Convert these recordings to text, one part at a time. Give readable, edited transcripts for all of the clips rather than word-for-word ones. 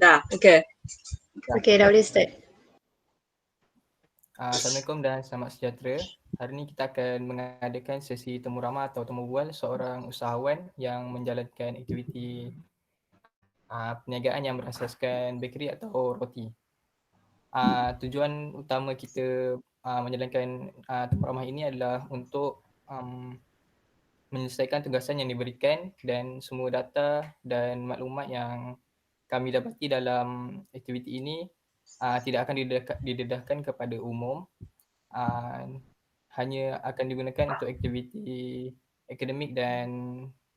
Dah, okay. Okay, dah boleh start. Assalamualaikum dan selamat sejahtera. Hari ini kita akan mengadakan sesi temu ramah atau temu bual seorang usahawan yang menjalankan aktiviti perniagaan yang berasaskan bakery atau roti. Tujuan utama kita menjalankan temu ramah ini adalah untuk menyelesaikan tugasan yang diberikan dan semua data dan maklumat yang kami dapati dalam aktiviti ini tidak akan didedahkan kepada umum. Hanya akan digunakan untuk aktiviti akademik dan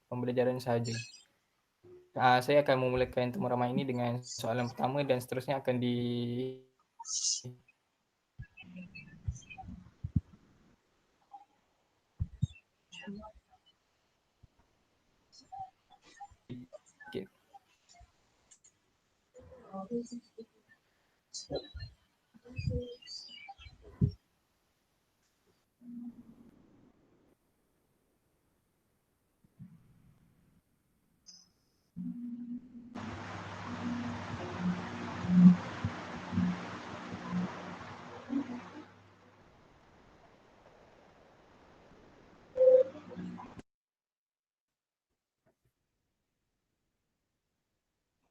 pembelajaran sahaja. Saya akan memulakan temu ramah ini dengan soalan pertama dan seterusnya akan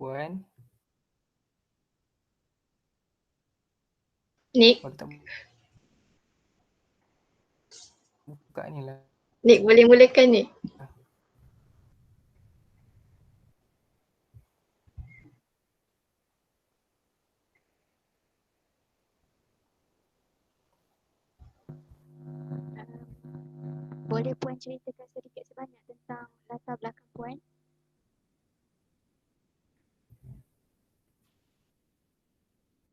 Puan. Nick, buka ni lah. Nick boleh mulakan Nick. Boleh Puan ceritakan sedikit sebanyak tentang latar belakang Puan?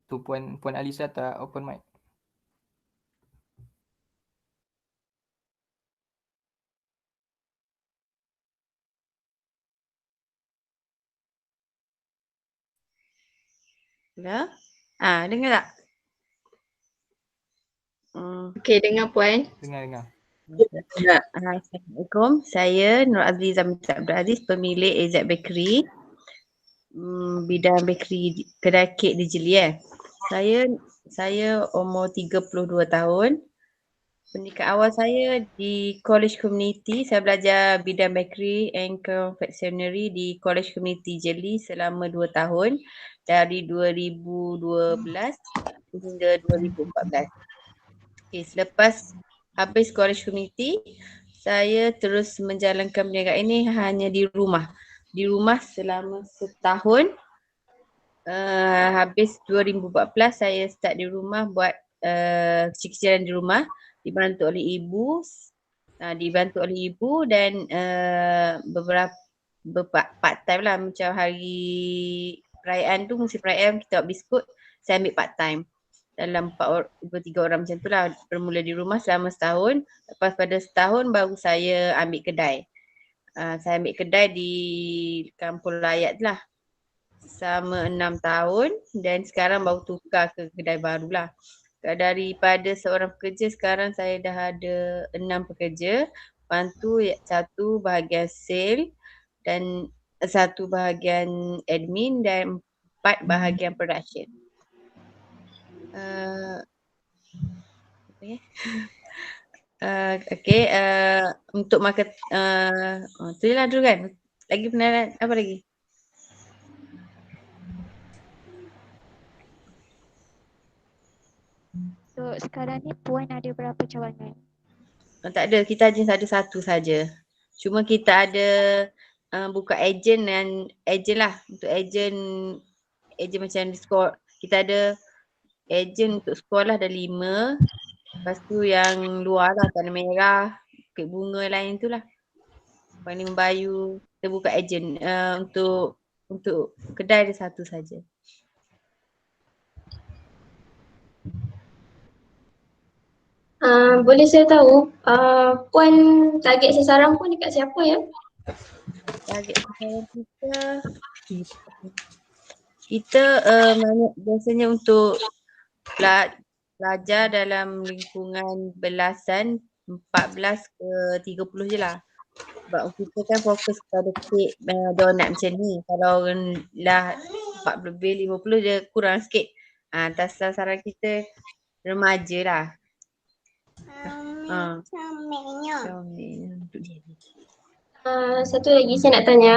Tu Puan Alisa tak open mic. Dah? Dengar tak? Okay, dengar Puan. Dengar. Assalamualaikum. Saya Nur Azliza Minta Abdul Aziz, pemilik AZ Bakery. Bidang bakery kedai kek di Jeli. Saya umur 32 tahun. Pendidikan awal saya di College Community. Saya belajar bidang bakery and confectionery di College Community Jeli selama 2 tahun. Dari 2012 hingga 2014. Okay, selepas habis College Community, saya terus menjalankan perniagaan ini hanya di rumah. Di rumah selama setahun. Habis 2014 saya start di rumah buat kecil-kecilan di rumah. Dibantu oleh ibu. Dan beberapa part time lah, macam hari perayaan tu, musim perayaan kita buat biskut, saya ambil part time. Dalam 3 orang macam tu lah, bermula di rumah selama setahun. Lepas pada setahun baru saya ambil kedai. Saya ambil kedai di Kampung Layat lah. Selama 6 tahun dan sekarang baru tukar ke kedai baru lah. Daripada seorang pekerja, sekarang saya dah ada 6 pekerja. Lepas tu 1 bahagian sale dan 1 bahagian admin dan 4 bahagian production. Untuk market tu je lah dulu kan. Lagi penaran apa lagi? So sekarang ni Puan ada berapa cawangan? Tak ada, kita hanya ada 1 saja. Cuma kita ada buka ejen lah. Untuk ejen macam di sekolah. Kita ada ejen untuk sekolah ada 5. Lepas tu yang luar lah, Tanah Merah, Bukit Bunga lain tu lah. Kuala Bayu, kita buka ejen. Untuk kedai ada 1 saja. Boleh saya tahu Puan target sasaran Puan dekat siapa ya? Target sasaran kita biasanya untuk pelajar dalam lingkungan belasan, 14 ke 30 je lah. Sebab kita kan fokus kepada kek donat macam ni. Kalau dah 40 lebih, 50 dia kurang sikit. Atas sasaran kita remaja lah. Comel. Duduk dia. Satu lagi saya nak tanya.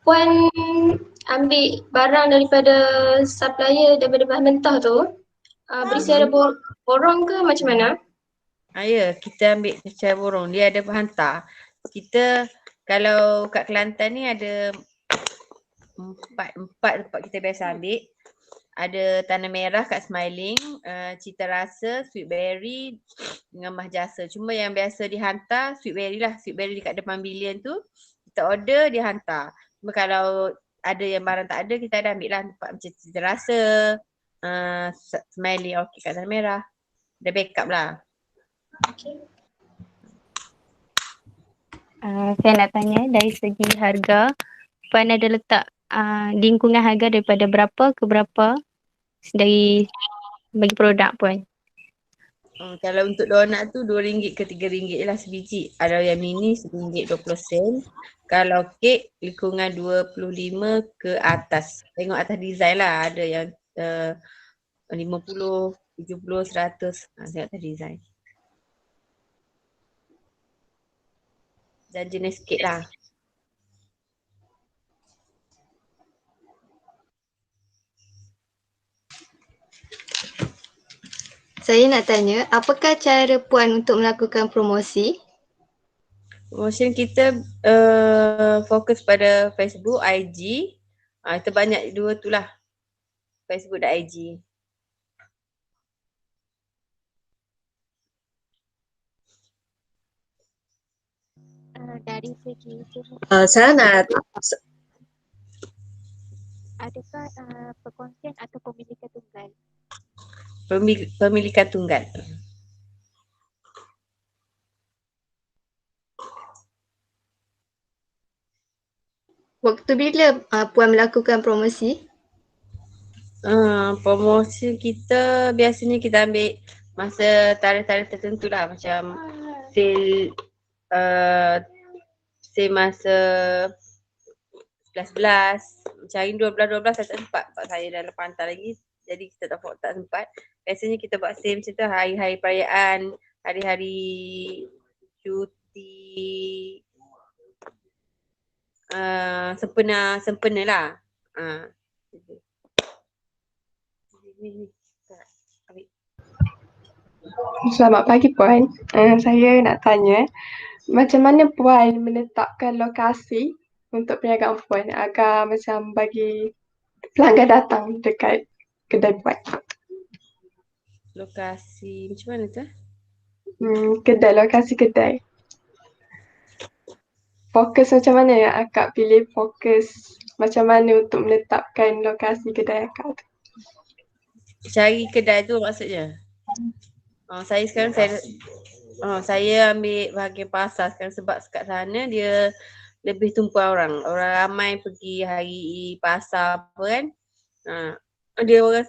Puan ambil barang daripada supplier daripada bahan mentah tu, berisi ada borong ke macam mana? Ya, kita ambil secara borong. Dia ada hantar. Kita kalau kat Kelantan ni ada empat tempat kita biasa ambil. Ada Tanah Merah kat Smiling, Cita Rasa, Sweet Berry dengan Mah Jasa. Cuma yang biasa dihantar Sweet Berry lah. Sweet Berry dekat depan bilion tu, kita order dia hantar. Cuma kalau ada yang barang tak ada, kita ada ambil lah tempat macam Cita Rasa, Smiling, Orchid kat Tanah Merah. Ada backup lah. Okay. Saya nak tanya dari segi harga, Puan ada letak lingkungan harga daripada berapa ke berapa dari bagi produk Puan? Kalau untuk donat tu RM2 ke RM3 je lah sebiji. Ada yang mini RM1.20. Kalau kek lingkungan 25 ke atas. Tengok atas design lah. Ada yang 50, 70, 100. Tengok atas design. Dan jenis kek lah. Saya nak tanya, apakah cara Puan untuk melakukan promosi? Promotion kita fokus pada Facebook, IG. Kita banyak dua tu lah. Facebook dan IG. Dari segi Saya nak adakah perkongsian atau pemilikan tunggal? Pemilikan tunggal. Waktu bila Puan melakukan promosi? Promosi kita biasanya kita ambil masa tarikh-tarikh tertentu lah, macam sale masa 11-11, macam hari 12-12 saya tak sempat sebab saya dah lepas hantar lagi, jadi kita tak sempat. Biasanya kita buat sale macam tu hari-hari perayaan, hari-hari cuti, sempena lah. Selamat pagi Puan. Saya nak tanya, macam mana Puan menetapkan lokasi untuk perniagaan Puan agar macam bagi pelanggan datang dekat kedai Puan? Lokasi macam mana tu? Lokasi kedai. Fokus macam mana yang akak pilih, fokus macam mana untuk menetapkan lokasi kedai akak tu? Cari kedai tu maksudnya? Saya sekarang saya ambil bahagian pasar sekarang sebab kat sana dia lebih tumpuan orang. Orang ramai pergi hari pasar apa kan. Dia orang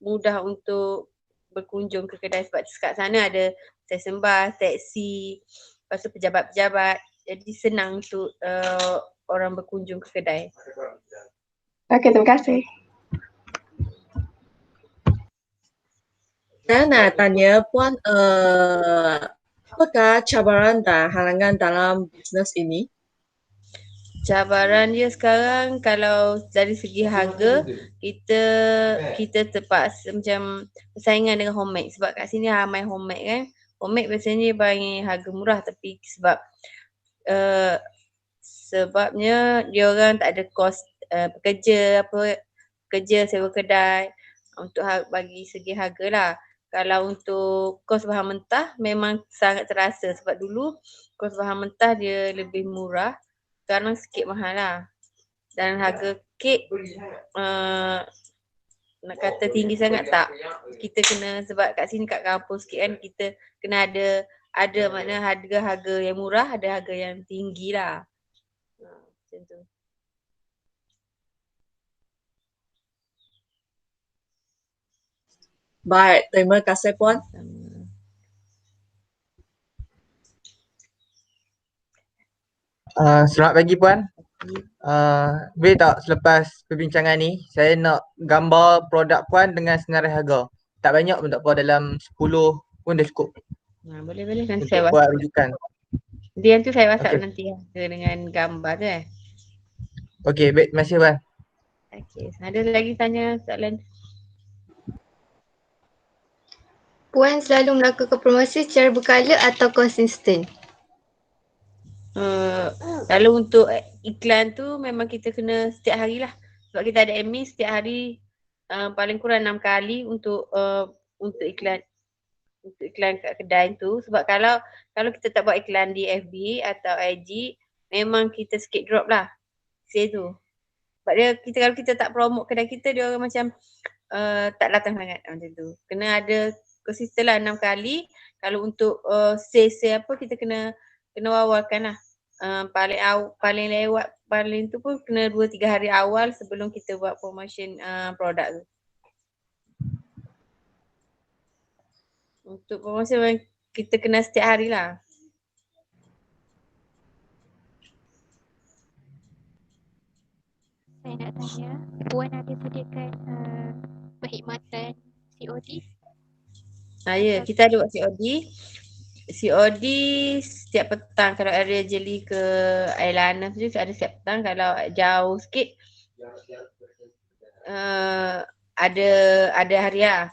mudah untuk berkunjung ke kedai sebab kat sana ada stesen bas, teksi, lepas tu pejabat-pejabat. Jadi senang untuk orang berkunjung ke kedai. Okey, terima kasih. Saya nak tanya Puan, apakah cabaran dan halangan dalam bisnes ini? Cabaran dia sekarang kalau dari segi harga, kita terpaksa macam persaingan dengan homemade sebab kat sini ramai homemade kan. Homemade biasanya bagi harga murah tapi sebabnya dia orang tak ada kos pekerja sewa kedai untuk bagi segi harga lah. Kalau untuk kos bahan mentah memang sangat terasa sebab dulu kos bahan mentah dia lebih murah, sekarang sikit mahal lah. Dan harga kek nak kata tinggi sangat tak. Kita kena, sebab kat sini kat kampung sikit kan, kita kena ada makna harga yang murah, ada harga yang tinggi lah. Macam tu. Baik, terima kasih Puan. Selamat pagi Puan. Boleh tak selepas perbincangan ni, saya nak gambar produk Puan dengan senarai harga. Tak banyak pun tak apa, dalam 10 pun dah cukup Boleh nanti untuk saya buat WhatsApp. rujukan. Dia tu saya WhatsApp Okey. nanti dengan gambar tu Okey, baik. Terima kasih Puan. Okey, ada lagi tanya soalan? Puan selalu melakukan promosi secara berkala atau konsisten? Kalau untuk iklan tu memang kita kena setiap hari lah. Sebab kita ada admin setiap hari paling kurang 6 kali untuk iklan. Untuk iklan kat kedai tu. Sebab kalau kita tak buat iklan di FB atau IG, memang kita sikit drop lah sale tu. Sebab kalau kita tak promote kedai kita, dia orang macam tak datang sangat macam tu. Kena ada konsisten lah 6 kali. Kalau untuk sale apa, kita kena wawarkan lah. Paling lewat paling tu pun kena 2-3 hari awal sebelum kita buat promotion produk tu. Untuk promosi memang kita kena setiap hari lah. Saya nak tanya, Puan ada sediakan perkhidmatan COD? Ya, kita ada buat COD. COD setiap petang kalau area Jeli ke Ailana tu ada setiap petang. Kalau jauh sikit ada hariah.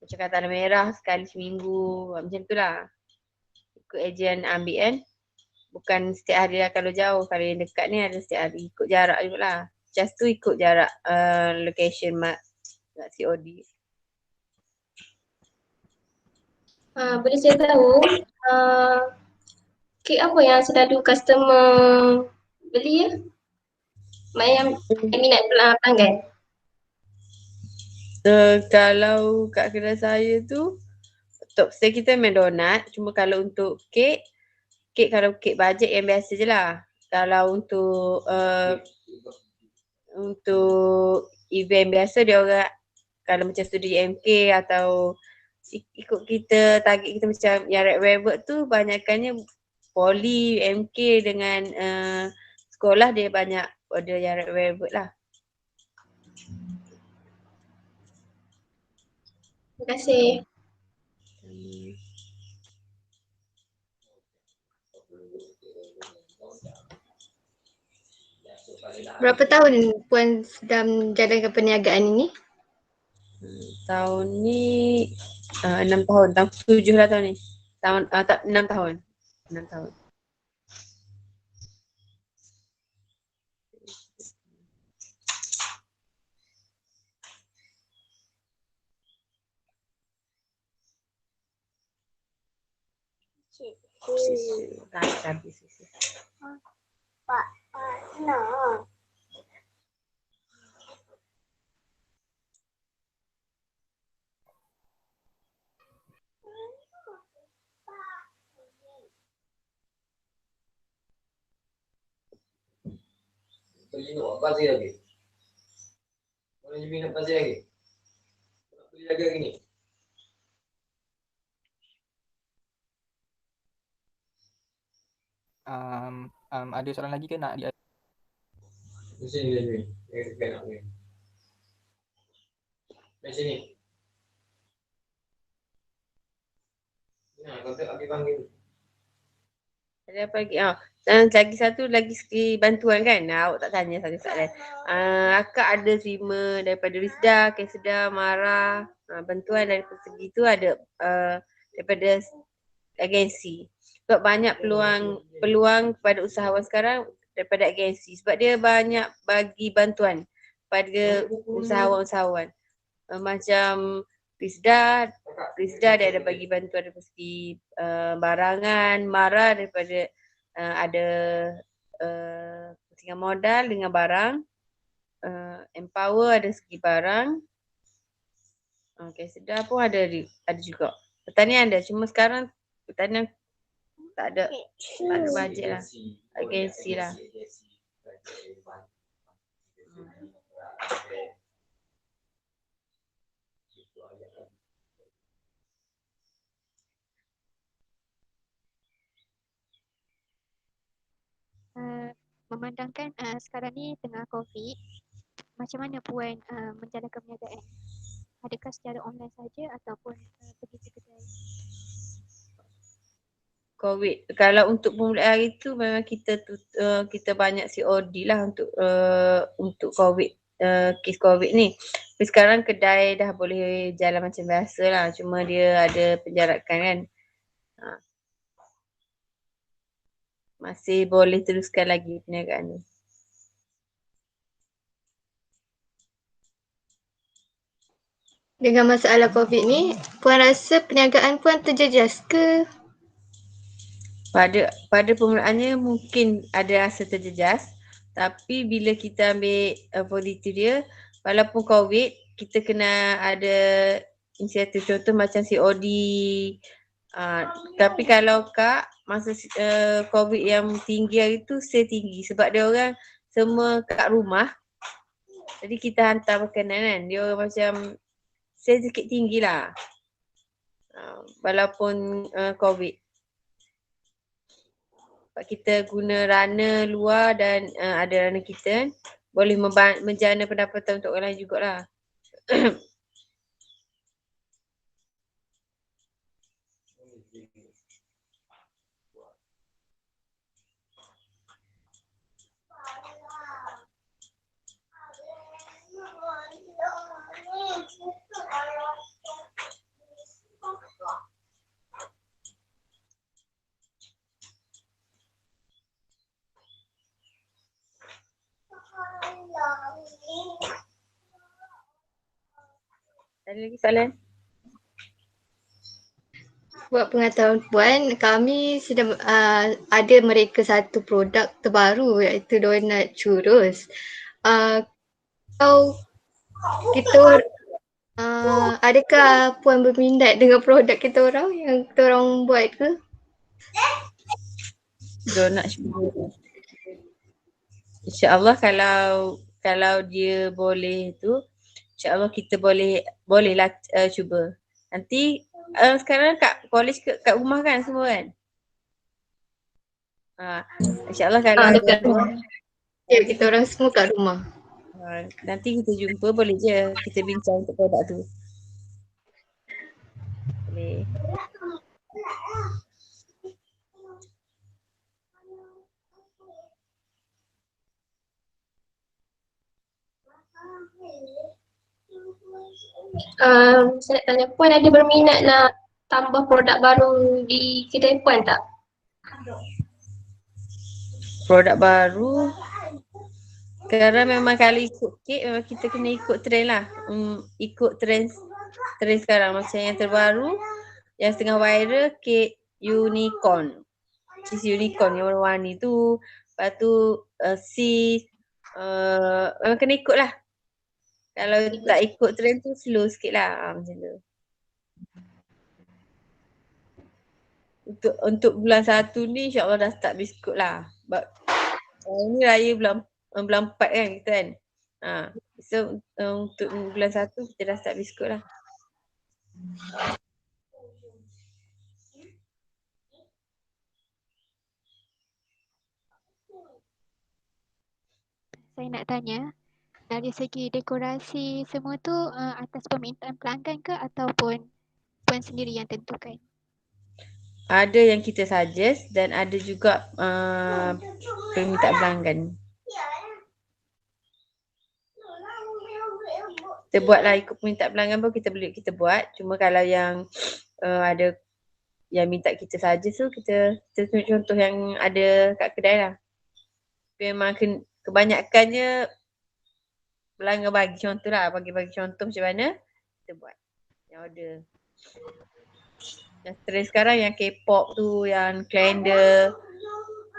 Macam kata Tanah Merah sekali seminggu macam tu lah. Ikut ejen ambil kan. Bukan setiap hari lah kalau jauh. Kalau yang dekat ni ada setiap hari. Ikut jarak juga lah. Just tu ikut jarak location mak COD. Boleh saya tahu kek apa yang selalu customer beli ya? Mak yang minat pelanggan. Kalau kat kedai saya tu top sale kita main donat. Cuma kalau untuk kek kalau kek bajet yang biasa je lah. Kalau untuk event biasa dia orang kalau macam studi MK atau ikut kita target kita macam yang Red Velvet tu banyakkannya Poly, MK dengan sekolah dia banyak order yang Red Velvet lah. Terima kasih. Berapa tahun Puan sedang menjalankan perniagaan ini? Tahun ni 6 tahun, tahun 7 lah tahun ni. 6 tahun. 6 tahun. Habis. Pak, no. Beli nak pasir lagi. Boleh jadi nak pasir lagi. Beli lagi hari ni. Ada soalan lagi ke nak dia? Di sini. Dekat nak ni. Di sini. Nah, kau tak ambil panggil. Ada apa lagi? Dan lagi segi bantuan kan? Awak tak tanya satu soalan. Akak ada terima daripada Rizda, Kesda, Mara. Bantuan daripada segi tu ada daripada agensi. Sebab banyak peluang kepada usahawan sekarang daripada agensi. Sebab dia banyak bagi bantuan pada usahawan-usahawan. Macam Rizda dia ada bagi bantuan dari segi barangan, Mara daripada ada kepentingan modal dengan barang, Empower ada segi barang, Sedar pun ada juga. Pertanian ada, cuma sekarang pertanian tak ada bajet lah, agensi lah. memandangkan sekarang ni tengah COVID, macam mana Puan menjalankan perniagaan? Adakah secara online saja ataupun pergi ke kedai? COVID. Kalau untuk permulaan hari tu memang kita banyak COD lah untuk COVID, kes COVID ni. Tapi sekarang kedai dah boleh jalan macam biasa lah, cuma dia ada penjarakan kan. Masih boleh teruskan lagi perniagaan ni. Dengan masalah COVID ni, Puan rasa perniagaan Puan terjejas ke? Pada permulaannya mungkin ada rasa terjejas, tapi bila kita ambil positif dia, walaupun COVID, kita kena ada inisiatif, contoh macam COD. Tapi kalau Kak, masa COVID yang tinggi hari tu, sale tinggi sebab dia orang semua kat rumah. Jadi kita hantar makanan kan, dia orang macam sale sikit tinggi lah. Walaupun COVID. Sebab kita guna runner luar dan ada runner kita kan, boleh menjana pendapatan untuk orang lain jugalah. Ada lagi soalan? Buat pengetahuan Puan, kami sedang ada mereka satu produk terbaru iaitu donat churros. Kalau kita adakah Puan berminat dengan produk kita orang yang kita orang buat ke? Donat churros. InsyaAllah kalau dia boleh tu, InsyaAllah kita bolehlah cuba. Nanti sekarang kat college kat rumah kan semua kan? InsyaAllah kalau dekat rumah. Ya, kita orang semua kat rumah. Nanti kita jumpa boleh je kita bincang untuk produk tu. Boleh. Saya nak tanya, Puan ada berminat nak tambah produk baru di kedai Puan tak? Produk baru, sekarang memang kalau ikut kek memang kita kena ikut trend lah. Ikut trend sekarang. Macam yang terbaru, yang setengah viral, kek unicorn. Cheese unicorn yang warna-warni tu. Lepas tu memang kena ikut lah. Kalau tak ikut trend tu slow sikit lah macam tu. Untuk bulan 1 ni insyaAllah dah start biskut lah. Sebab ini raya bulan 4 kan kita kan. So untuk bulan 1 kita dah start biskut lah. Saya nak tanya, dari segi dekorasi semua tu atas permintaan pelanggan ke ataupun Puan sendiri yang tentukan? Ada yang kita suggest dan ada juga permintaan pelanggan. Kita buatlah ikut permintaan pelanggan pun kita buat. Cuma kalau yang ada yang minta kita suggest tu kita tunjuk contoh yang ada kat kedai lah. Memang kebanyakannya pelanggan bagi contoh lah, bagi contoh macam mana kita buat yang order. Yang trend sekarang yang K-pop tu, yang calendar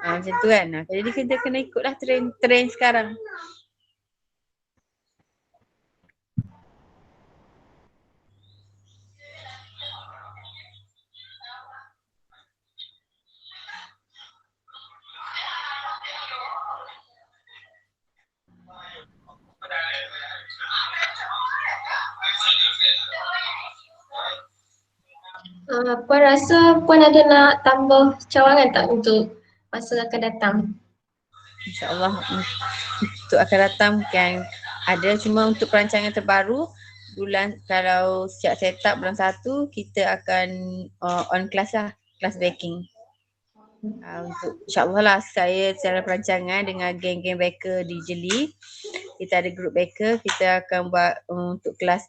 macam tu kan. Jadi kita kena ikutlah trend sekarang. Puan rasa Puan ada nak tambah cawangan tak untuk masa akan datang? InsyaAllah untuk akan datang mungkin ada, cuma untuk perancangan terbaru bulan, kalau siap set up bulan 1 kita akan on class lah, kelas baking. Untuk insyaAllah lah saya secara perancangan dengan geng-geng baker di Jeli, kita ada grup baker, kita akan buat untuk kelas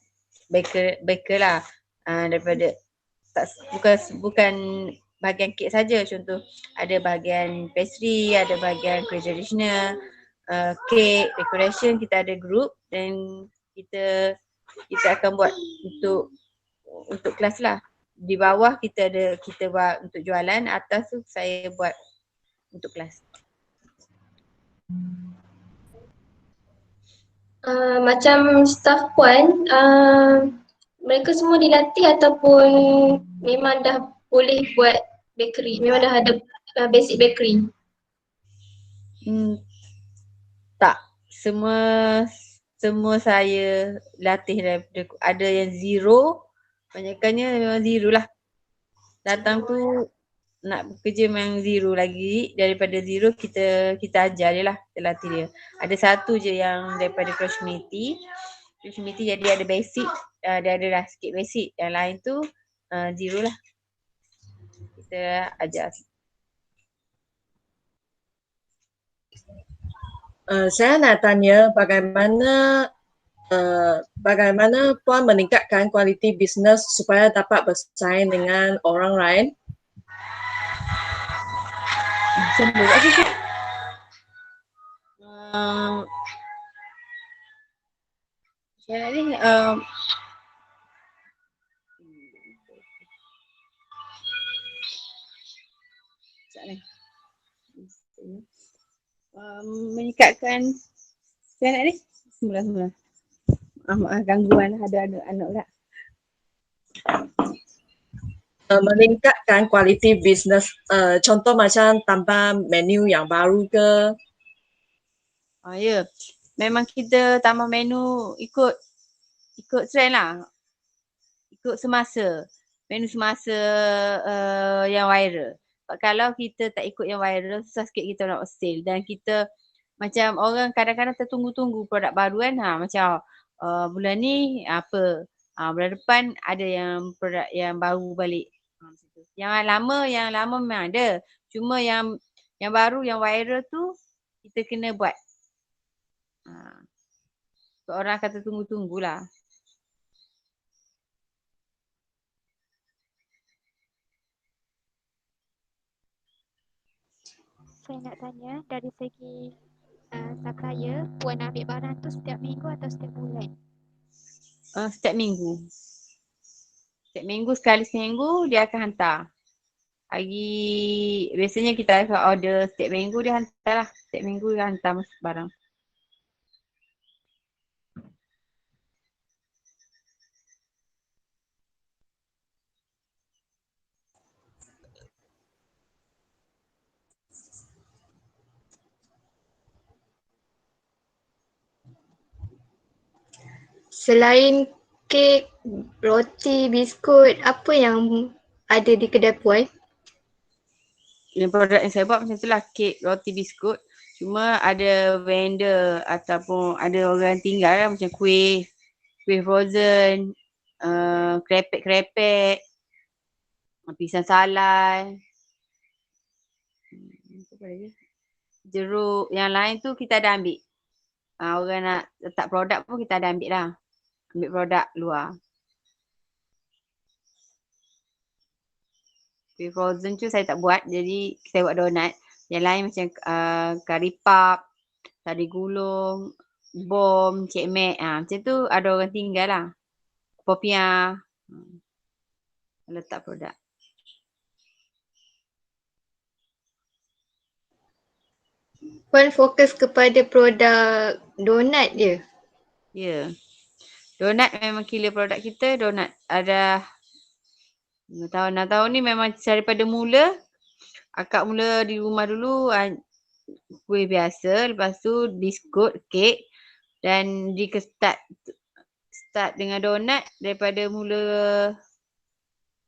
baker lah, daripada bukan bahagian kek saja, contoh ada bahagian pastry, ada bahagian kuih tradisional, kek, decoration, kita ada grup dan kita akan buat untuk kelas lah. Di bawah kita buat untuk jualan, atas tu saya buat untuk kelas. Macam staff puan, mereka semua dilatih ataupun memang dah boleh buat bakery, memang dah ada basic bakery? Tak, semua saya latih daripada, ada yang zero, banyakkannya memang zero lah. Datang tu nak bekerja memang zero lagi, daripada zero kita ajar dia lah, kita latih dia. Ada satu je yang daripada community jadi ada basic, dia ada dah sikit basic, yang lain tu zero lah, kita ajar. Saya nak tanya bagaimana puan meningkatkan kualiti bisnes supaya dapat bersaing dengan orang lain? Saya ni meningkatkan saya nak ni semula. Maaf gangguan, ada anak pula. Meningkatkan kualiti bisnes, contoh macam tambah menu yang baru ke? Ya, memang kita tambah menu ikut trend lah, ikut semasa, menu semasa yang viral. Kalau kita tak ikut yang viral, susah sikit kita nak sale, dan kita macam orang kadang-kadang tertunggu-tunggu produk baru kan, macam bulan ni apa, bulan depan ada yang produk yang baru balik. Yang lama memang ada, cuma yang baru, yang viral tu kita kena buat. Orang akan tertunggu-tunggulah. Saya nak tanya dari segi supplier, puan ambil barang tu setiap minggu atau setiap bulan? Setiap minggu. Setiap minggu, sekali seminggu dia akan hantar. Biasanya kita akan order setiap minggu, dia hantar lah. Setiap minggu dia hantar barang. Selain kek, roti, biskut, apa yang ada di kedai puan? Yang produk yang saya buat macam tu lah, kek, roti, biskut. Cuma ada vendor ataupun ada orang tinggal lah, macam kuih frozen, krepek, pisang salai, jeruk. Yang lain tu kita ada ambil. Orang nak letak produk pun kita ada ambil lah. Ambil produk luar. Kuih frozen tu saya tak buat, jadi saya buat donat. Yang lain macam kari puff, sari gulung, bom, cik mek. Macam tu ada orang tinggal lah. Popiah. Letak produk. Puan fokus kepada produk donat je? Ya. Donat memang killer produk kita, donat. Ada 6 tahun ni memang daripada mula, akak mula di rumah dulu kuih biasa, lepas tu biskut, kek, dan start dengan donat daripada mula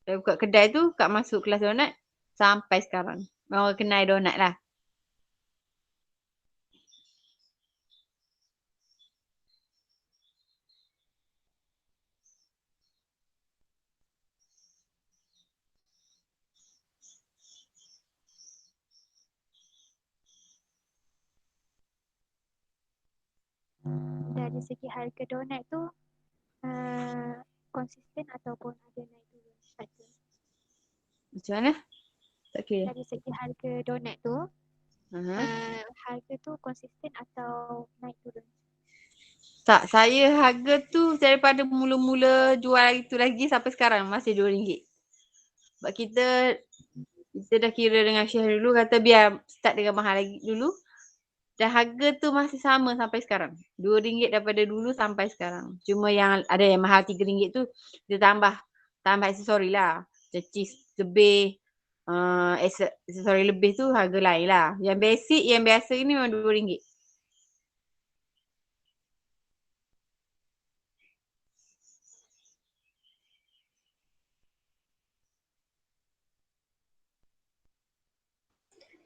buka kedai tu, kak masuk kelas donat sampai sekarang. Orang kenal donat lah. dari segi harga donat tu konsisten ataupun ada naik turun harga? Macam mana? Tak clear. Dari segi harga donat tu Aha. harga tu konsisten atau naik turun? Tak, saya harga tu daripada mula-mula jual itu lagi sampai sekarang masih RM2. Sebab kita dah kira dengan Syah dulu kata biar start dengan mahal lagi dulu. Dan harga tu masih sama sampai sekarang. RM2 daripada dulu sampai sekarang. Cuma yang ada yang mahal RM3 tu dia tambah aksesori lah. Macam cheese lebih, aksesori lebih tu harga lain lah. Yang basic, yang biasa ni memang RM2.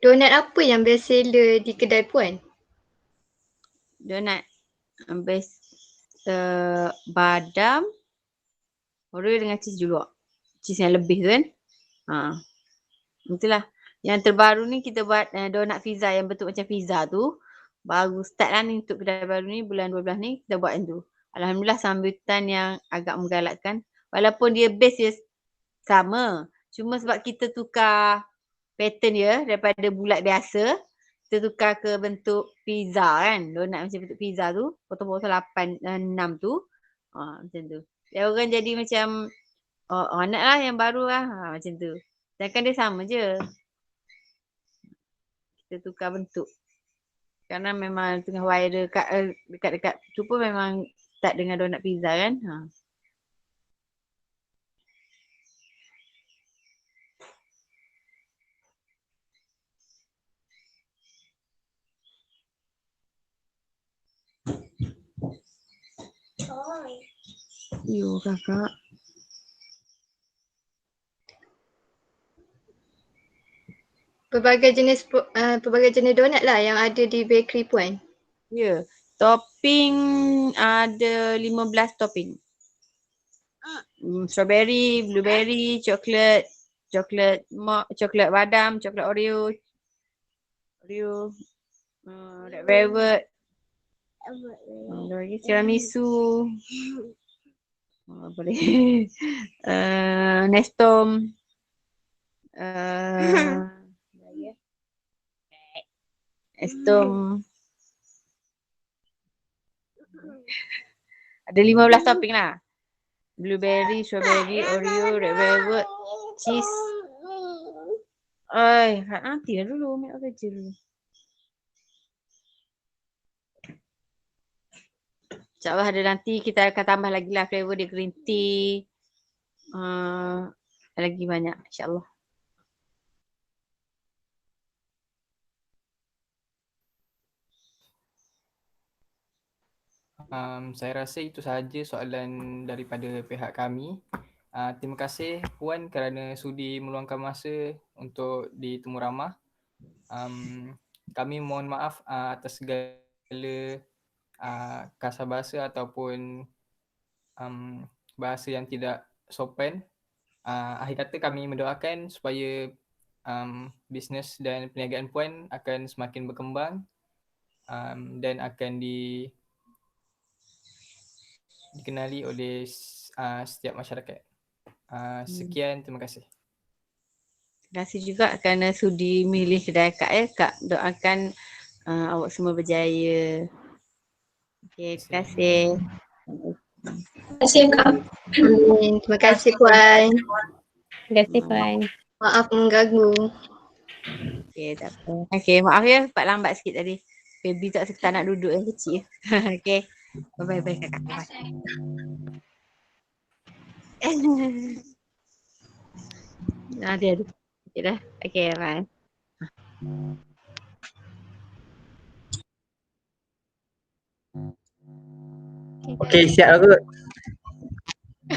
Donat apa yang best seller di kedai Puan? Donat best badam, Oreo dengan cheese dulu. Cheese yang lebih tu kan. Itulah. Yang terbaru ni kita buat donat pizza yang bentuk macam pizza tu. Baru start lah ni untuk kedai baru ni bulan 12 ni kita buat yang tu. Alhamdulillah sambutan yang agak menggalakkan. Walaupun dia base dia sama. Cuma sebab kita tukar pattern dia daripada bulat biasa. Kita tukar ke bentuk pizza kan. Donat macam bentuk pizza tu. Potong-potong 8, 6 tu. Macam tu. Dia orang jadi macam anak lah yang baru lah. Macam tu. Sedangkan dia sama je. Kita tukar bentuk. Kerana memang tengah viral dekat-dekat tu pun memang start dengan donat pizza kan. Yo kakak. Pelbagai jenis donat lah yang ada di bakery Puan. Ya. Topping ada 15 topping. Strawberry, blueberry, coklat badam, coklat Oreo, red velvet, lagi tiramisu, boleh, Nestom, ada 15 topping lah. Blueberry, strawberry, Oreo, red velvet, cheese. Nanti lah dulu, ambil kerja dulu. InsyaAllah ada nanti kita akan tambah lagi lah flavor dia, green tea. Lagi banyak insyaAllah. Saya rasa itu sahaja soalan daripada pihak kami. Terima kasih Puan kerana sudi meluangkan masa untuk di Temu Ramah. Kami mohon maaf atas segala kasar bahasa ataupun bahasa yang tidak sopan. Akhir kata kami mendoakan supaya bisnes dan perniagaan Puan akan semakin berkembang dan akan dikenali oleh setiap masyarakat. Sekian, terima kasih. Terima kasih juga kerana sudi milih kedai Kak ya. Kak doakan awak semua berjaya. Okay, terima kasih. Terima kasih Kak. Amin. Terima kasih Puan. Terima kasih Puan. Maaf mengganggu. Okay, tak apa. Okay, maaf ya sebab lambat sikit tadi. Baby tak suka nak duduk yang kecil. Okay. Bye-bye kakak. Bye. Dia ada. Okay dah. Okay, bye. Okay, siap aku.